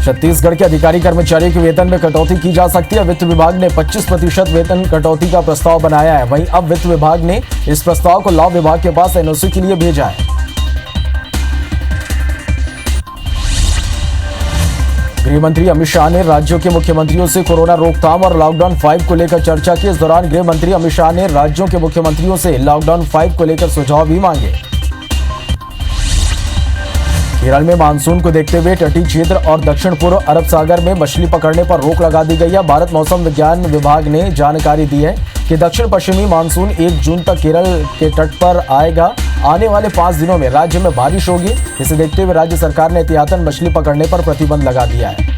छत्तीसगढ़ के अधिकारी कर्मचारियों के वेतन में कटौती की जा सकती है। वित्त विभाग ने 25% वेतन कटौती का प्रस्ताव बनाया है। वहीं अब वित्त विभाग ने इस प्रस्ताव को लॉ विभाग के पास एनओसी के लिए भेजा है। गृह मंत्री अमित शाह ने राज्यों के मुख्यमंत्रियों से कोरोना रोकथाम और लॉकडाउन 5 को लेकर चर्चा की। इस दौरान गृह मंत्री अमित शाह ने राज्यों के मुख्यमंत्रियों से लॉकडाउन 5 को लेकर सुझाव भी मांगे। केरल में मानसून को देखते हुए तटीय क्षेत्र और दक्षिण पूर्व अरब सागर में मछली पकड़ने पर रोक लगा दी गई है। भारत मौसम विज्ञान विभाग ने जानकारी दी है कि दक्षिण पश्चिमी मानसून 1 जून तक केरल के तट पर आएगा। आने वाले 5 दिनों में राज्य में बारिश होगी। इसे देखते हुए राज्य सरकार ने एहतियातन मछली पकड़ने पर प्रतिबंध लगा दिया है।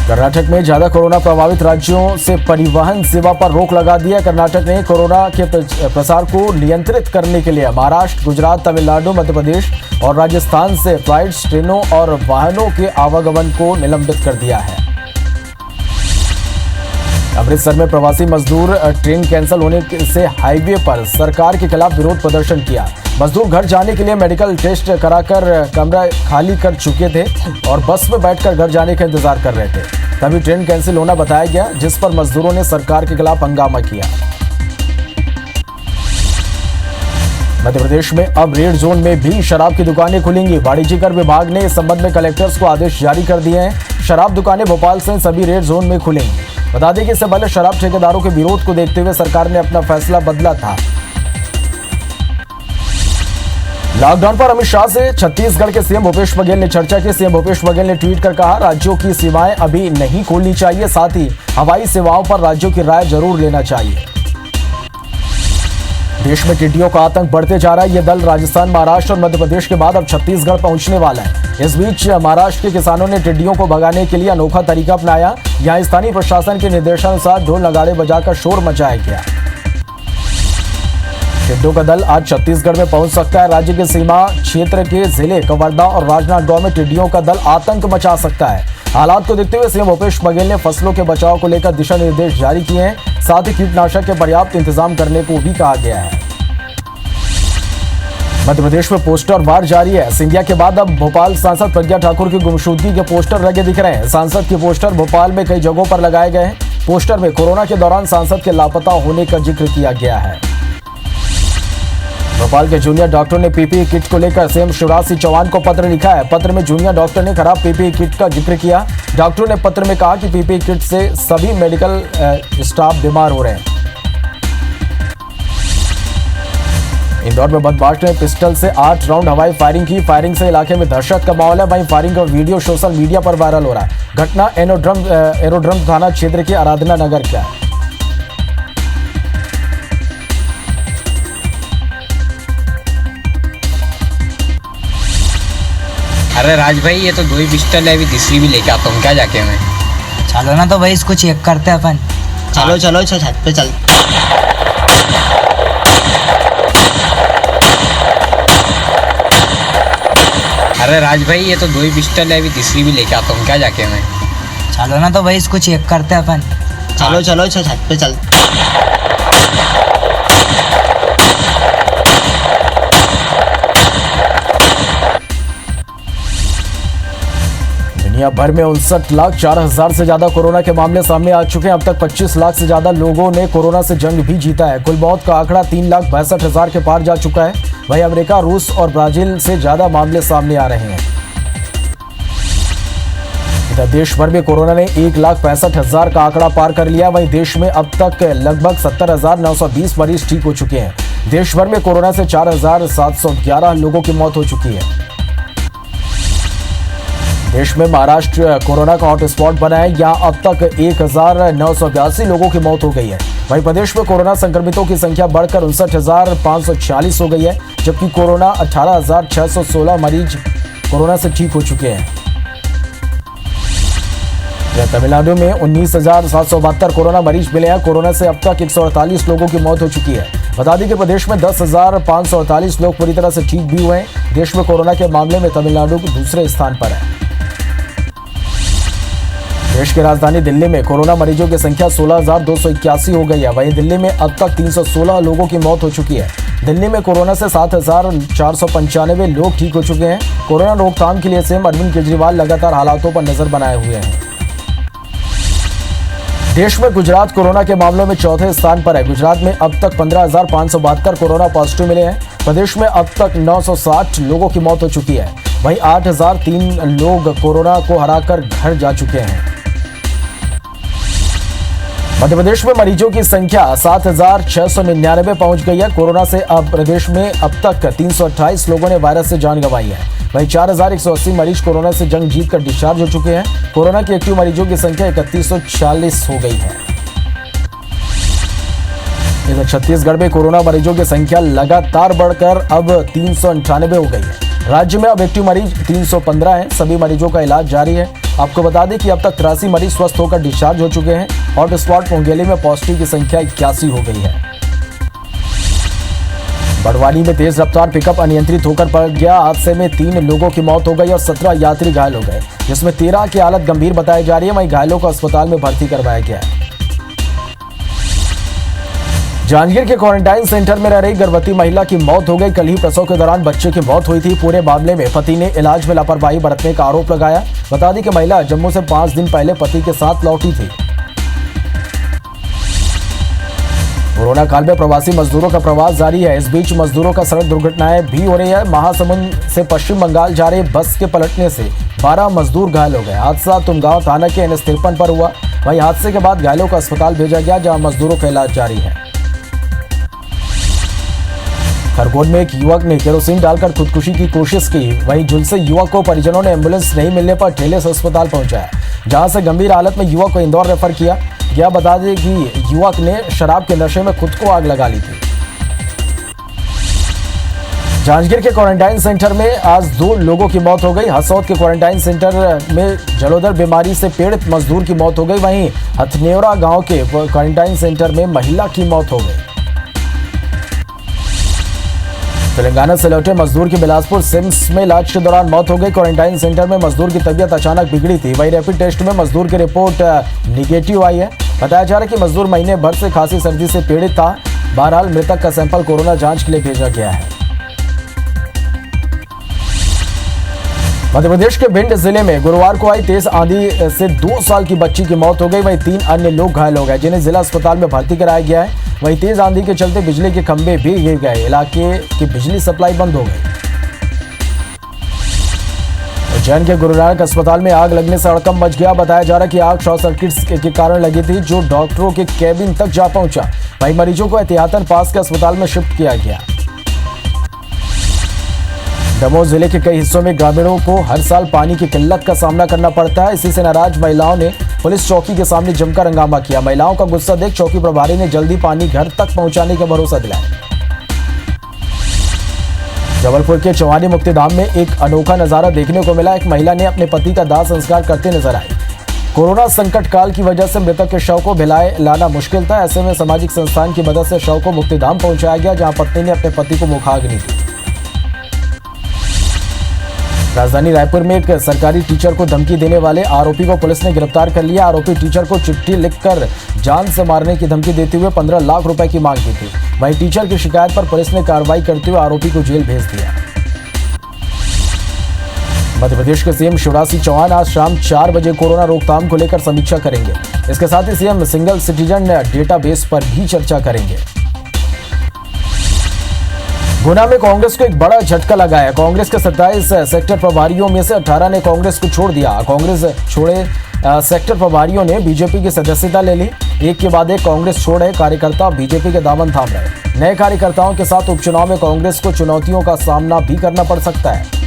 कर्नाटक में ज्यादा कोरोना प्रभावित राज्यों से परिवहन सेवा पर रोक लगा दी है। कर्नाटक ने कोरोना के प्रसार को नियंत्रित करने के लिए महाराष्ट्र, गुजरात, तमिलनाडु, मध्य प्रदेश और राजस्थान से फ्लाइट्स, ट्रेनों और वाहनों के आवागमन को निलंबित कर दिया है। अमृतसर में प्रवासी मजदूर ट्रेन कैंसिल होने से हाईवे पर सरकार के खिलाफ विरोध प्रदर्शन किया। मजदूर घर जाने के लिए मेडिकल टेस्ट कराकर कमरा खाली कर चुके थे और बस में बैठकर घर जाने का इंतजार कर रहे थे। तभी ट्रेन कैंसिल होना बताया गया, जिस पर मजदूरों ने सरकार के खिलाफ हंगामा किया। मध्य प्रदेश में अब रेड जोन में भी शराब की दुकानें खुलेंगी। वाणिज्यिक कर विभाग ने इस संबंध में कलेक्टर्स को आदेश जारी कर दिए हैं। शराब दुकानें भोपाल से सभी रेड जोन में खुलेंगी। बता दें कि इससे पहले शराब ठेकेदारों के विरोध को देखते हुए सरकार ने अपना फैसला बदला था। लॉकडाउन पर अमित शाह से छत्तीसगढ़ के सीएम भूपेश बघेल ने चर्चा की। सीएम भूपेश बघेल ने ट्वीट कर कहा, राज्यों की सीमाएं अभी नहीं खोलनी चाहिए, साथ ही हवाई सेवाओं पर राज्यों की राय जरूर लेना चाहिए। देश में टिड्डियों का आतंक बढ़ते जा रहा है। यह दल राजस्थान, महाराष्ट्र और मध्य प्रदेश के बाद अब छत्तीसगढ़ पहुंचने वाला है। इस बीच महाराष्ट्र के किसानों ने टिड्डियों को भगाने के लिए अनोखा तरीका अपनाया। यहां स्थानीय प्रशासन के निर्देशानुसार ढोल नगाड़े बजाकर शोर मचाया गया। टिड्डियों का दल आज छत्तीसगढ़ में पहुंच सकता है। राज्य के सीमा क्षेत्र के जिले कवर्धा और राजनांदगांव में टिड्डियों का दल आतंक मचा सकता है। हालात को देखते हुए सीएम भूपेश बघेल ने फसलों के बचाव को लेकर दिशा निर्देश जारी किए हैं। साथ ही कीटनाशक के पर्याप्त इंतजाम करने को भी कहा गया है। मध्य प्रदेश में पोस्टर वार जारी है। सिंधिया के बाद अब भोपाल सांसद प्रज्ञा ठाकुर की गुमशुदगी के पोस्टर लगे दिख रहे हैं। सांसद के पोस्टर भोपाल में कई जगहों पर लगाए गए हैं। पोस्टर में कोरोना के दौरान सांसद के लापता होने का जिक्र किया गया है। भोपाल के जूनियर डॉक्टर ने पीपीई किट को लेकर सीएम शिवराज सिंह चौहान को पत्र लिखा है। पत्र में जूनियर डॉक्टर ने खराब पीपीई किट का जिक्र किया। डॉक्टर ने पत्र में कहा कि पीपीई किट से सभी मेडिकल स्टाफ बीमार हो रहे हैं। इंदौर में बदमाश ने पिस्टल से 8 राउंड हवाई फायरिंग की। फायरिंग से इलाके में दहशत का माहौल है। वहीं फायरिंग का वीडियो सोशल मीडिया पर वायरल हो रहा है। घटना एरोड्रम थाना क्षेत्र के आराधना नगर का है। अरे राज भाई, ये तो 2 ही पिस्टल है, अभी तीसरी भी लेके आता हूँ क्या जाके मैं। चलो ना तो भाई इसको चेक करते हैं अपन। चलो चलो छत पे चल। अरे राज भाई, ये तो 2 ही पिस्टल है, अभी तीसरी भी लेके आता हूँ क्या जाके मैं। चलो ना तो भाई इसको चेक करते हैं अपन। चलो चलो छत पे चल। दुनिया भर में 59,04,000 से ज्यादा कोरोना के मामले सामने आ चुके हैं। अब तक 25 लाख से ज्यादा लोगों ने कोरोना से जंग भी जीता है। कुल मौत का आंकड़ा 3,62,000 के पार जा चुका है। वहीं अमेरिका, रूस और ब्राजील से ज्यादा मामले सामने आ रहे हैं। इधर देश भर में कोरोना ने 1,65,000 का आंकड़ा पार कर लिया। वहीं देश में अब तक लगभग 70,920 मरीज ठीक हो चुके हैं। देश भर में कोरोना से 4,711 लोगों की मौत हो चुकी है। देश में महाराष्ट्र कोरोना का हॉटस्पॉट बना है। यहां अब तक 1,982 लोगों की मौत हो गई है। वहीं प्रदेश में कोरोना संक्रमितों की संख्या बढ़कर 59,546 हो गई है, जबकि कोरोना 18,616 मरीज कोरोना से ठीक हो चुके हैं। तमिलनाडु में 19,772 कोरोना मरीज मिले हैं। कोरोना से अब तक 148 लोगों की मौत हो चुकी है। बता दें कि प्रदेश में 10,548 लोग पूरी तरह से ठीक भी हुए हैं। देश में कोरोना के मामले में तमिलनाडु दूसरे स्थान पर है। देश की राजधानी दिल्ली में कोरोना मरीजों की संख्या 16,281 हो गई है। वहीं दिल्ली में अब तक 316 लोगों की मौत हो चुकी है। दिल्ली में कोरोना से 7,495 लोग ठीक हो चुके हैं। कोरोना रोकथाम के लिए सीएम अरविंद केजरीवाल लगातार हालातों पर नजर बनाए हुए हैं। देश में गुजरात कोरोना के मामलों में चौथे स्थान पर है। गुजरात में अब तक 15,572 कोरोना पॉजिटिव मिले हैं। प्रदेश में अब तक 960 लोगों की मौत हो चुकी है। वहीं 8,003 लोग कोरोना को हराकर घर जा चुके हैं। मध्य प्रदेश में मरीजों की संख्या 7,699 पहुंच गई है। कोरोना से अब प्रदेश में अब तक 328 लोगों ने वायरस से जान गंवाई है। वहीं 4,180 मरीज कोरोना से जंग जीतकर डिस्चार्ज हो चुके हैं। कोरोना के एक्टिव मरीजों की संख्या 3,140 हो गई है। इधर छत्तीसगढ़ में कोरोना मरीजों की संख्या लगातार बढ़कर अब 398 हो गई है। राज्य में अब एक्टिव मरीज 315 हैं। सभी मरीजों का इलाज जारी है। आपको बता दें कि अब तक 83 मरीज स्वस्थ होकर डिस्चार्ज हो चुके हैं। हॉटस्पॉट मुंगेली में पॉजिटिव की संख्या 81 हो गई है। बड़वानी में तेज रफ्तार पिकअप अनियंत्रित होकर पलट गया। हादसे में 3 लोगों की मौत हो गई और 17 यात्री घायल हो गए, जिसमें 13 की हालत गंभीर बताई जा रही है। वहीं घायलों को अस्पताल में भर्ती करवाया गया है। जांजगीर के क्वारंटाइन सेंटर में रह रही गर्भवती महिला की मौत हो गई। कल ही प्रसव के दौरान बच्चे की मौत हुई थी। पूरे मामले में पति ने इलाज में लापरवाही बरतने का आरोप लगाया। बता दें कि महिला जम्मू से 5 दिन पहले पति के साथ लौटी थी। कोरोना काल में प्रवासी मजदूरों का प्रवास जारी है। इस बीच मजदूरों का सड़क दुर्घटनाएं भी हो रही है। महासमुंद से पश्चिम बंगाल जा रही बस के पलटने से 12 मजदूर घायल हो गए। हादसा तुमगांव थाना के NH-53 पर हुआ। वहीं हादसे के बाद घायलों को अस्पताल भेजा गया, जहां मजदूरों का इलाज जारी है। खरगोन में एक युवक ने केरोसिन डालकर खुदकुशी की कोशिश की। वहीं झुलसे युवक को परिजनों ने एम्बुलेंस नहीं मिलने पर ठेले से अस्पताल पहुंचाया, जहां से गंभीर हालत में युवक को इंदौर रेफर किया गया। बता दें कि युवक ने शराब के नशे में खुद को आग लगा ली थी। जांजगीर के क्वारंटाइन सेंटर में आज 2 लोगों की मौत हो गई। हसौद के क्वारंटाइन सेंटर में जलोदर बीमारी से पीड़ित मजदूर की मौत हो गई। वहीं हथनेवरा गांव के क्वारंटाइन सेंटर में महिला की मौत हो गई। तेलंगाना से लौटे मजदूर की बिलासपुर सिम्स में इलाज के दौरान मौत हो गई। क्वारंटाइन सेंटर में मजदूर की तबीयत अचानक बिगड़ी थी। वहीं रैपिड टेस्ट में मजदूर की रिपोर्ट निगेटिव आई है। बताया जा रहा है कि मजदूर महीने भर से खांसी सर्दी से पीड़ित था। बहरहाल मृतक का सैंपल कोरोना जांच के लिए भेजा गया है। मध्य प्रदेश के भिंड जिले में गुरुवार को आई तेज आंधी से 2 साल की बच्ची की मौत हो गई। वहीं 3 अन्य लोग घायल हो गए, जिन्हें जिला अस्पताल में भर्ती कराया गया है। वहीं तेज आंधी के चलते बिजली के खंभे भी गिर गए। इलाके की बिजली सप्लाई बंद हो गई। उज्जैन के गुरु नानक अस्पताल में आग लगने से हड़कंप मच गया। बताया जा रहा है कि आग शॉर्ट सर्किट के कारण लगी थी, जो डॉक्टरों के केबिन तक जा पहुंचा। वहीं मरीजों को एहतियातन पास के अस्पताल में शिफ्ट किया गया। दमोह जिले के कई हिस्सों में ग्रामीणों को हर साल पानी की किल्लत का सामना करना पड़ता है। इसी से नाराज महिलाओं ने पुलिस चौकी के सामने जमकर हंगामा किया। महिलाओं का गुस्सा देख चौकी प्रभारी ने जल्दी पानी घर तक पहुंचाने का भरोसा दिलाया। जबलपुर के चौहानी मुक्तिधाम में एक अनोखा नजारा देखने को मिला। एक महिला ने अपने पति का दाह संस्कार करते नजर आई। कोरोना संकट काल की वजह से मृतक के शव को भिलाए लाना मुश्किल था। ऐसे में सामाजिक संस्थान की मदद से शव को मुक्तिधाम पहुंचाया गया, जहां पत्नी ने अपने पति को मुखाग्नि दी। राजधानी रायपुर में एक सरकारी टीचर को धमकी देने वाले आरोपी को पुलिस ने गिरफ्तार कर लिया। आरोपी टीचर को चिट्ठी लिखकर जान से मारने की धमकी देते हुए 15 लाख रुपए की मांग की थी। वहीं टीचर की शिकायत पर पुलिस ने कार्रवाई करते हुए आरोपी को जेल भेज दिया। मध्य प्रदेश के सीएम शिवराज सिंह चौहान आज शाम 4 बजे कोरोना रोकथाम को लेकर समीक्षा करेंगे। इसके साथ ही सीएम सिंगल सिटीजन डेटाबेस पर भी चर्चा करेंगे। गुना में कांग्रेस को एक बड़ा झटका लगा है। कांग्रेस के 27 सेक्टर प्रभारियों में से 18 ने कांग्रेस को छोड़ दिया। कांग्रेस छोड़े सेक्टर प्रभारियों ने बीजेपी की सदस्यता ले ली। एक के बाद एक कांग्रेस छोड़े कार्यकर्ता बीजेपी के दामन थाम रहे। नए कार्यकर्ताओं के साथ उपचुनाव में कांग्रेस को चुनौतियों का सामना भी करना पड़ सकता है।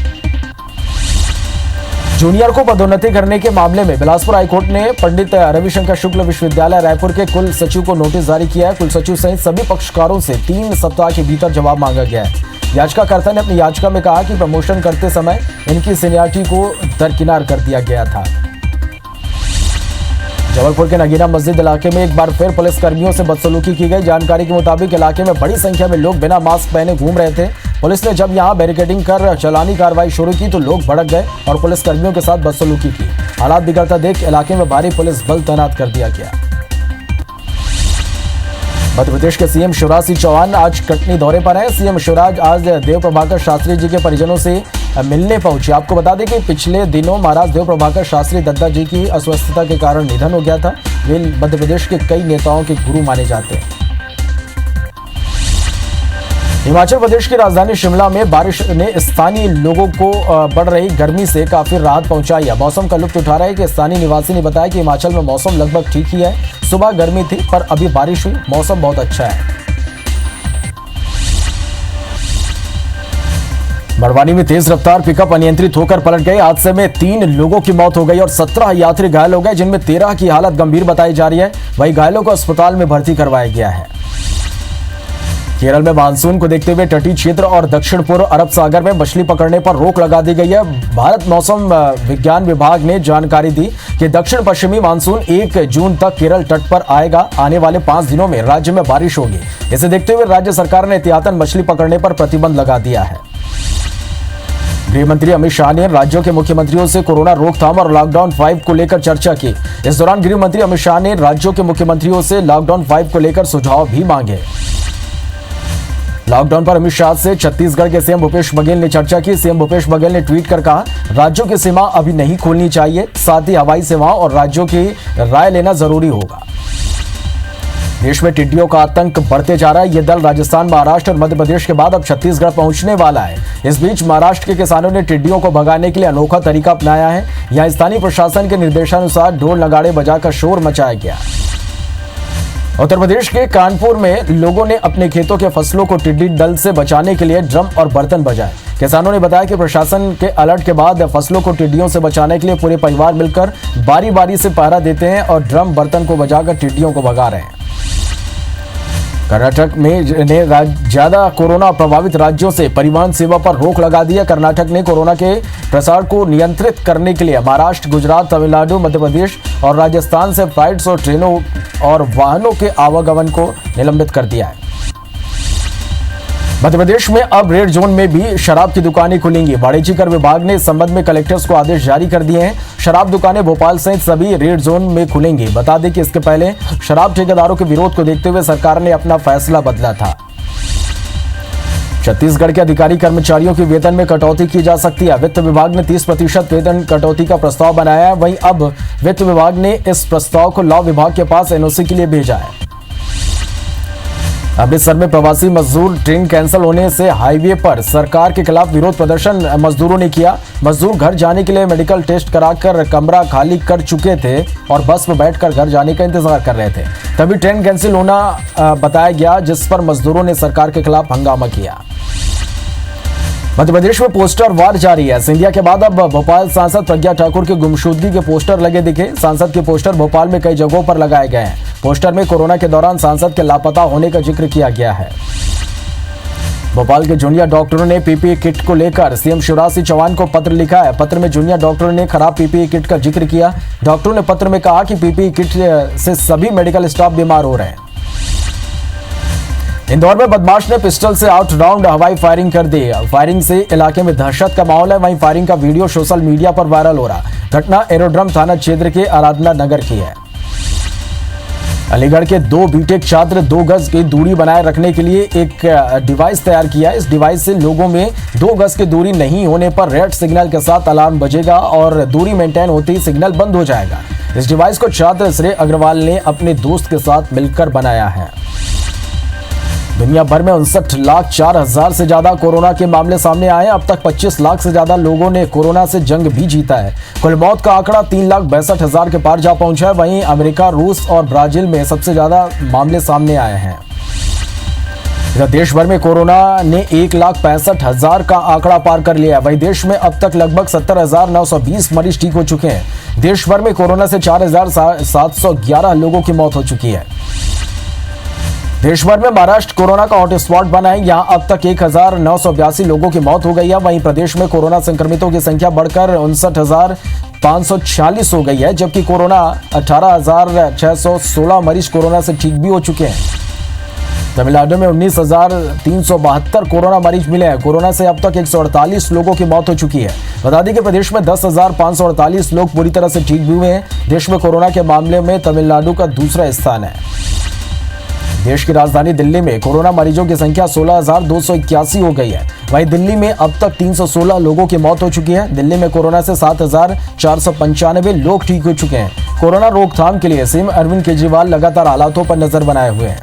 जूनियर को पदोन्नति करने के मामले में बिलासपुर हाईकोर्ट ने पंडित रविशंकर शुक्ल विश्वविद्यालय रायपुर के कुल सचिव को नोटिस जारी किया है। कुल सचिव सहित सभी पक्षकारों से 3 सप्ताह के भीतर जवाब मांगा गया है। याचिकाकर्ता ने अपनी याचिका में कहा कि प्रमोशन करते समय इनकी सीनियरिटी को दरकिनार कर दिया गया था। जबलपुर के नगीना मस्जिद इलाके में एक बार फिर पुलिस कर्मियों से बदसलूकी की गई। जानकारी के मुताबिक इलाके में बड़ी संख्या में लोग बिना मास्क पहने घूम रहे थे। पुलिस ने जब यहां बैरिकेडिंग कर चालानी कार्रवाई शुरू की तो लोग भड़क गए और पुलिस कर्मियों के साथ बदसलूकी की। हालात बिगड़ता देख इलाके में भारी पुलिस बल तैनात कर दिया गया। मध्य प्रदेश के सीएम शिवराज सिंह चौहान आज कटनी दौरे पर हैं। सीएम शिवराज आज देव प्रभाकर शास्त्री जी के परिजनों से मिलने पहुंचे। आपको बता दें कि पिछले दिनों महाराज देव प्रभाकर शास्त्री दद्दा जी की अस्वस्थता के कारण निधन हो गया था। वे मध्य प्रदेश के कई नेताओं के गुरु माने जाते हैं। हिमाचल प्रदेश की राजधानी शिमला में बारिश ने स्थानीय लोगों को बढ़ रही गर्मी से काफी राहत पहुंचाई है। मौसम का लुत्फ उठा रहे कि स्थानीय निवासी ने बताया कि हिमाचल में मौसम लगभग ठीक ही है। सुबह गर्मी थी पर अभी बारिश हुई, मौसम बहुत अच्छा है। बड़वानी में तेज रफ्तार पिकअप अनियंत्रित होकर पलट गई। हादसे में 3 लोगों की मौत हो गई और 17 यात्री घायल हो गए, जिनमें 13 की हालत गंभीर बताई जा रही है। वहीं घायलों को अस्पताल में भर्ती करवाया गया है। केरल में मानसून को देखते हुए तटीय क्षेत्र और दक्षिण पूर्व अरब सागर में मछली पकड़ने पर रोक लगा दी गई है। भारत मौसम विज्ञान विभाग ने जानकारी दी कि दक्षिण पश्चिमी मानसून 1 जून तक केरल तट पर आएगा। आने वाले 5 दिनों में राज्य में बारिश होगी। इसे देखते हुए राज्य सरकार ने एहतियातन मछली पकड़ने पर प्रतिबंध लगा दिया है। गृह मंत्री अमित शाह ने राज्यों के मुख्यमंत्रियों से कोरोना रोकथाम और लॉकडाउन 5 को लेकर चर्चा की। इस दौरान गृह मंत्री अमित शाह ने राज्यों के मुख्यमंत्रियों से लॉकडाउन 5 को लेकर सुझाव भी मांगे। लॉकडाउन पर अमित शाह से छत्तीसगढ़ के सीएम भूपेश बघेल ने चर्चा की। सीएम भूपेश बघेल ने ट्वीट कर कहा, राज्यों की सीमा अभी नहीं खोलनी चाहिए, साथ ही हवाई सेवाओं और राज्यों की राय लेना जरूरी होगा। देश में टिड्डियों का आतंक बढ़ते जा रहा है। यह दल राजस्थान, महाराष्ट्र और मध्य प्रदेश के बाद अब छत्तीसगढ़ पहुंचने वाला है। इस बीच महाराष्ट्र के किसानों ने टिड्डियों को भगाने के लिए अनोखा तरीका अपनाया है। यहां स्थानीय प्रशासन के निर्देशानुसार ढोल नगाड़े बजाकर शोर मचाया गया। उत्तर प्रदेश के कानपुर में लोगों ने अपने खेतों के फसलों को टिड्डी दल से बचाने के लिए ड्रम और बर्तन बजाए। किसानों ने बताया कि प्रशासन के अलर्ट के बाद फसलों को टिड्डियों से बचाने के लिए पूरे परिवार मिलकर बारी बारी से पहरा देते हैं और ड्रम बर्तन को बजाकर टिड्डियों को भगा रहे हैं। कर्नाटक में ज्यादा कोरोना प्रभावित राज्यों से परिवहन सेवा पर रोक लगा दी है। कर्नाटक ने कोरोना के प्रसार को नियंत्रित करने के लिए महाराष्ट्र, गुजरात, तमिलनाडु, मध्य प्रदेश और राजस्थान से फ्लाइट्स और ट्रेनों और वाहनों के आवागमन को निलंबित कर दिया है। मध्य प्रदेश में अब रेड जोन में भी शराब की दुकानें खुलेंगी। वाणिज्यिक कर विभाग ने इस संबंध में कलेक्टर्स को आदेश जारी कर दिए हैं। शराब दुकानें भोपाल सहित सभी रेड जोन में खुलेंगी। बता दें कि इसके पहले शराब ठेकेदारों के विरोध को देखते हुए सरकार ने अपना फैसला बदला था। छत्तीसगढ़ के अधिकारी कर्मचारियों की वेतन में कटौती की जा सकती है। वित्त विभाग ने 30% वेतन कटौती का प्रस्ताव बनाया है। वहीं अब वित्त विभाग ने इस प्रस्ताव को लॉ विभाग के पास एनओसी के लिए भेजा है। अमृतसर में प्रवासी मजदूर ट्रेन कैंसिल होने से हाईवे पर सरकार के खिलाफ विरोध प्रदर्शन मजदूरों ने किया। मजदूर घर जाने के लिए मेडिकल टेस्ट कराकर कमरा खाली कर चुके थे और बस में बैठकर घर जाने का इंतजार कर रहे थे। तभी ट्रेन कैंसिल होना बताया गया, जिस पर मजदूरों ने सरकार के खिलाफ हंगामा किया। मध्य प्रदेश में पोस्टर वार जारी है। सिंधिया के बाद अब भोपाल सांसद प्रज्ञा ठाकुर की गुमशुदगी के पोस्टर लगे दिखे। सांसद के पोस्टर भोपाल में कई जगहों पर लगाए गए हैं। पोस्टर में कोरोना के दौरान सांसद के लापता होने का जिक्र किया गया है। भोपाल के जूनियर डॉक्टरों ने पीपीई किट को लेकर सीएम शिवराज सिंह चौहान को पत्र लिखा है। पत्र में जूनियर डॉक्टरों ने खराब पीपीई किट का जिक्र किया। डॉक्टरों ने पत्र में कहा कि पीपीई किट से सभी मेडिकल स्टाफ बीमार हो रहे हैं। इंदौर में बदमाश ने पिस्टल से आउट राउंड हवाई फायरिंग कर दी। फायरिंग से इलाके में दहशत का माहौल है। वहीं फायरिंग का वीडियो सोशल मीडिया पर वायरल हो रहा। घटना एरोड्रम थाना क्षेत्र के आराधना नगर की है। अलीगढ़ के 2 बीटेक छात्र 2 गज की दूरी बनाए रखने के लिए एक डिवाइस तैयार किया है। इस डिवाइस से लोगों में 2 गज की दूरी नहीं होने पर रेड सिग्नल के साथ अलार्म बजेगा और दूरी मेंटेन होते ही सिग्नल बंद हो जाएगा। इस डिवाइस को छात्र श्रेय अग्रवाल ने अपने दोस्त के साथ मिलकर बनाया है। दुनिया भर में 59,04,000 से ज्यादा कोरोना के मामले सामने आए हैं। अब तक 25 लाख से ज्यादा लोगों ने कोरोना से जंग भी जीता है। कुल मौत का आंकड़ा 3,62,000 के पार जा पहुंचा है। वहीं अमेरिका, रूस और ब्राजील में सबसे ज्यादा मामले सामने आए हैं। इधर देश भर में कोरोना ने 1,65,000 का आंकड़ा पार कर लिया है। वहीं देश में अब तक लगभग 70,920 मरीज ठीक हो चुके हैं। देश भर में कोरोना से 4,711 लोगों की मौत हो चुकी है। देश भर में महाराष्ट्र कोरोना का हॉटस्पॉट बना है। यहां अब तक 1,982 लोगों की मौत हो गई है। वहीं प्रदेश में कोरोना संक्रमितों की संख्या बढ़कर 59,546 हो गई है, जबकि कोरोना 18,616 मरीज कोरोना से ठीक भी हो चुके हैं। तमिलनाडु में 19,372 कोरोना मरीज मिले हैं। कोरोना से अब तक 148 लोगों की मौत हो चुकी है। बता दें कि प्रदेश में 10,548 लोग पूरी तरह से ठीक भी हुए हैं। देश में कोरोना के मामले में तमिलनाडु का दूसरा स्थान है। देश की राजधानी दिल्ली में कोरोना मरीजों की संख्या 16,281 हो गई है। वहीं दिल्ली में अब तक 316 लोगों की मौत हो चुकी है। दिल्ली में कोरोना से 7,495 लोग ठीक हो चुके हैं। कोरोना रोकथाम के लिए सीएम अरविंद केजरीवाल लगातार हालातों पर नजर बनाए हुए हैं।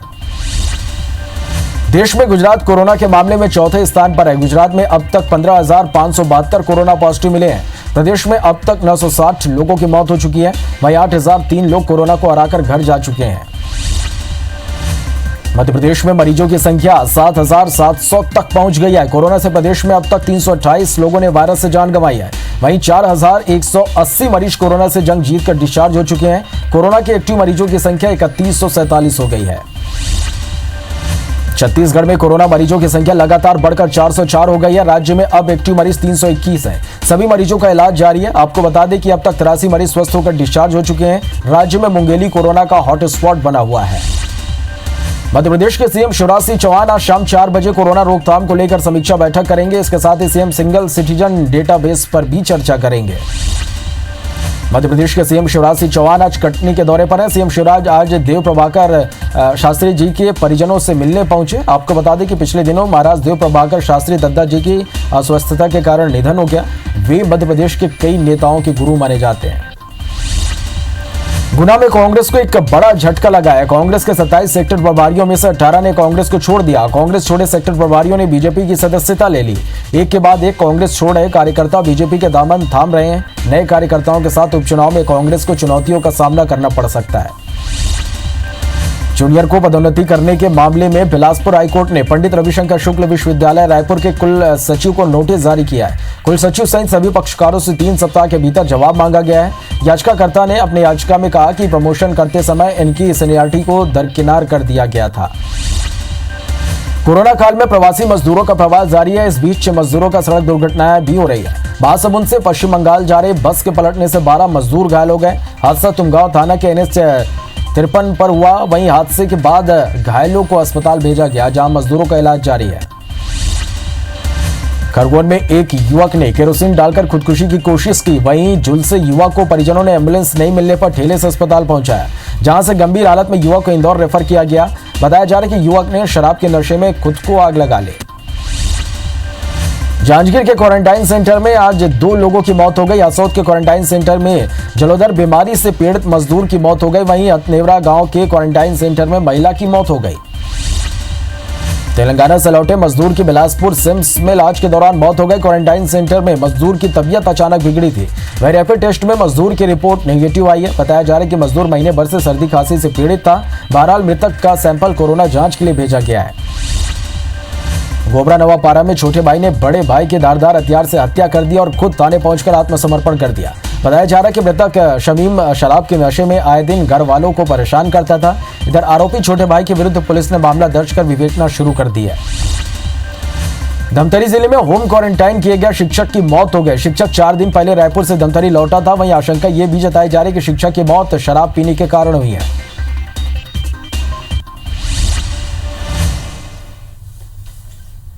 देश में गुजरात कोरोना के मामले में चौथे स्थान पर है। गुजरात में अब तक 15,572 कोरोना पॉजिटिव मिले हैं। प्रदेश में अब तक 960 लोगों की मौत हो चुकी है। वहीं 8,003 लोग कोरोना को हराकर घर जा चुके हैं। मध्य प्रदेश में मरीजों की संख्या 7,700 तक पहुंच गई है। कोरोना से प्रदेश में अब तक 328 लोगों ने वायरस से जान गंवाई है। वहीं 4,180 मरीज कोरोना से जंग जीतकर डिस्चार्ज हो चुके हैं। कोरोना के एक्टिव मरीजों की संख्या 3,147 हो गई है। छत्तीसगढ़ में कोरोना मरीजों की संख्या लगातार बढ़कर 404 हो गई है। राज्य में अब एक्टिव मरीज 321 हैं। सभी मरीजों का इलाज जारी है। आपको बता दें कि अब तक 83 मरीज स्वस्थ होकर डिस्चार्ज हो चुके हैं। राज्य में मुंगेली कोरोना का हॉटस्पॉट बना हुआ है। मध्य प्रदेश के सीएम शिवराज सिंह चौहान आज शाम 4 बजे कोरोना रोकथाम को लेकर समीक्षा बैठक करेंगे। इसके साथ ही सीएम सिंगल सिटीजन डेटाबेस पर भी चर्चा करेंगे। मध्य प्रदेश के सीएम शिवराज सिंह चौहान आज कटनी के दौरे पर हैं। सीएम शिवराज आज देव प्रभाकर शास्त्री जी के परिजनों से मिलने पहुंचे। आपको बता दें कि पिछले दिनों महाराज देव प्रभाकर शास्त्री दद्दा जी की अस्वस्थता के कारण निधन हो गया। वे मध्य प्रदेश के कई नेताओं के गुरु माने जाते हैं। गुना में कांग्रेस को एक बड़ा झटका लगा है। कांग्रेस के 27 सेक्टर प्रभारियों में से 18 ने कांग्रेस को छोड़ दिया। कांग्रेस छोड़े सेक्टर प्रभारियों ने बीजेपी की सदस्यता ले ली। एक के बाद एक कांग्रेस छोड़ रहे कार्यकर्ता बीजेपी के दामन थाम रहे हैं। नए कार्यकर्ताओं के साथ उपचुनाव में कांग्रेस को चुनौतियों का सामना करना पड़ सकता है। जूनियर को पदोन्नति करने के मामले में बिलासपुर हाईकोर्ट ने पंडित रविशंकर शुक्ल विश्वविद्यालय रायपुर के कुल सचिव को नोटिस जारी किया है। कुल सचिव सहित सभी पक्षकारों से 3 सप्ताह के भीतर जवाब मांगा गया है। याचिकाकर्ता ने अपनी याचिका में कहा कि प्रमोशन करते समय इनकी सीनियरिटी को दरकिनार कर दिया गया था। कोरोना काल में प्रवासी मजदूरों का प्रवास जारी है। इस बीच मजदूरों का सड़क दुर्घटनाएं भी हो रही है। महासमुंद से पश्चिम बंगाल जा रहे बस के पलटने से 12 मजदूर घायल हो गए। हादसा तुमगांव थाना के NH 53 पर हुआ। वहीं हादसे के बाद घायलों को अस्पताल भेजा गया, जहां मजदूरों का इलाज जारी है। खरगोन में एक युवक ने केरोसिन डालकर खुदकुशी की कोशिश की। वहीं झुलसे युवक को परिजनों ने एम्बुलेंस नहीं मिलने पर ठेले से अस्पताल पहुंचाया, जहां से गंभीर हालत में युवक को इंदौर रेफर किया गया। बताया जा रहा है कि युवक ने शराब के नशे में खुद को आग लगा ली। जांजगीर के क्वारंटाइन सेंटर में आज 2 लोगों की मौत हो गई। असौद के क्वारंटाइन सेंटर में जलोदर बीमारी से पीड़ित मजदूर की मौत हो गई। वहीं हथनेवरा गांव के क्वारंटाइन सेंटर में महिला की मौत हो गई। तेलंगाना से लौटे मजदूर की बिलासपुर सिम्स में इलाज के दौरान मौत हो गई। क्वारंटाइन सेंटर में मजदूर की तबीयत अचानक बिगड़ी थी। वह रैपिड टेस्ट में मजदूर की रिपोर्ट नेगेटिव आई है। बताया जा रहा है कि मजदूर महीने भर से सर्दी खांसी से पीड़ित था। बहरहाल मृतक का सैंपल कोरोना जांच के लिए भेजा गया है। गोबरा नवापारा में छोटे भाई ने बड़े भाई के धारदार हथियार से हत्या कर दी और खुद थाने पहुंचकर आत्मसमर्पण कर दिया। बताया जा रहा है कि मृतक शमीम शराब के नशे में आए दिन घर वालों को परेशान करता था। इधर आरोपी छोटे भाई के विरुद्ध पुलिस ने मामला दर्ज कर विवेचना शुरू कर दी है। धमतरी जिले में होम क्वारंटाइन किए गए शिक्षक की मौत हो गई। शिक्षक 4 दिन पहले रायपुर से धमतरी लौटा था। वहीं आशंका ये भी जताई जा रही है कि शिक्षक की मौत शराब पीने के कारण हुई है।